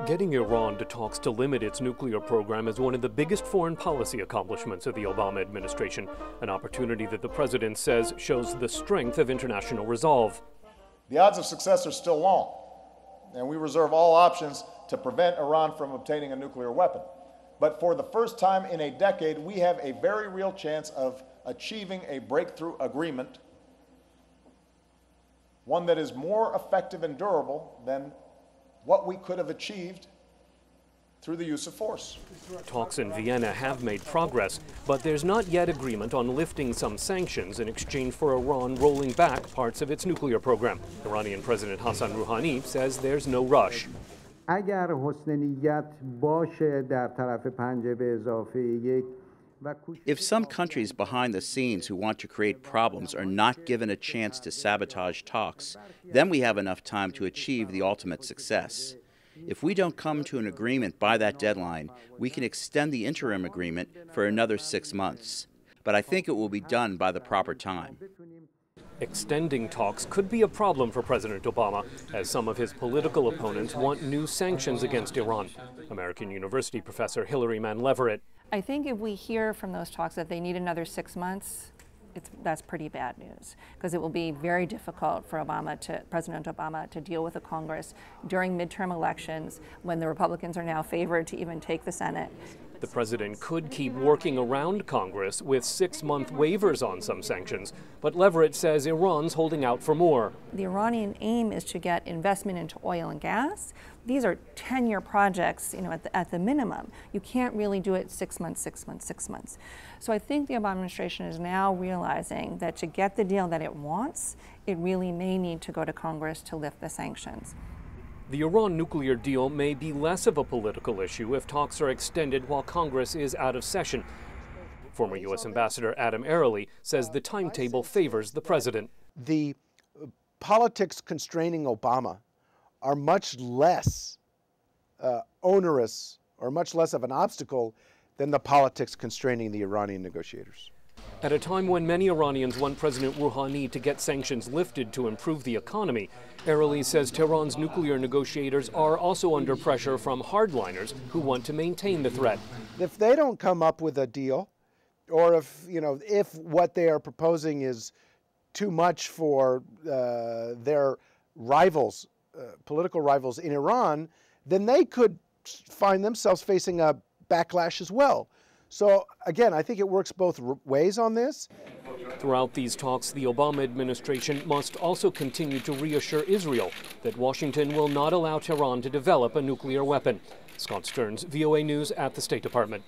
Getting Iran to talks to limit its nuclear program is one of the biggest foreign policy accomplishments of the Obama administration, an opportunity that the president says shows the strength of international resolve. The odds of success are still long, and we reserve all options to prevent Iran from obtaining a nuclear weapon. But for the first time in a decade, we have a very real chance of achieving a breakthrough agreement, one that is more effective and durable than what we could have achieved through the use of force. Talks in Vienna have made progress, but there's not yet agreement on lifting some sanctions in exchange for Iran rolling back parts of its nuclear program. Iranian President Hassan Rouhani says there's no rush. If some countries behind the scenes who want to create problems are not given a chance to sabotage talks, then we have enough time to achieve the ultimate success. If we don't come to an agreement by that deadline, we can extend the interim agreement for another 6 months. But I think it will be done by the proper time. Extending talks could be a problem for President Obama, as some of his political opponents want new sanctions against Iran. American University professor Mann Leverett. I think if we hear from those talks that they need another 6 months, that's pretty bad news, because it will be very difficult for President Obama to deal with the Congress during midterm elections when the Republicans are now favored to even take the Senate. The president could keep working around Congress with 6-month waivers on some sanctions, but Leverett says Iran's holding out for more. The Iranian aim is to get investment into oil and gas. These are 10-year projects, at the minimum. You can't really do it 6 months, 6 months, 6 months. So I think the Obama administration is now realizing that to get the deal that it wants, it really may need to go to Congress to lift the sanctions. The Iran nuclear deal may be less of a political issue if talks are extended while Congress is out of session. Former U.S. Ambassador Adam Airley says the timetable favors the president. The politics constraining Obama are much less onerous or much less of an obstacle than the politics constraining the Iranian negotiators. At a time when many Iranians want President Rouhani to get sanctions lifted to improve the economy, Airley says Tehran's nuclear negotiators are also under pressure from hardliners who want to maintain the threat. If they don't come up with a deal, or if what they are proposing is too much for their rivals, political rivals in Iran, then they could find themselves facing a backlash as well. So again, I think it works both ways on this. Throughout these talks, the Obama administration must also continue to reassure Israel that Washington will not allow Tehran to develop a nuclear weapon. Scott Stearns, VOA News at the State Department.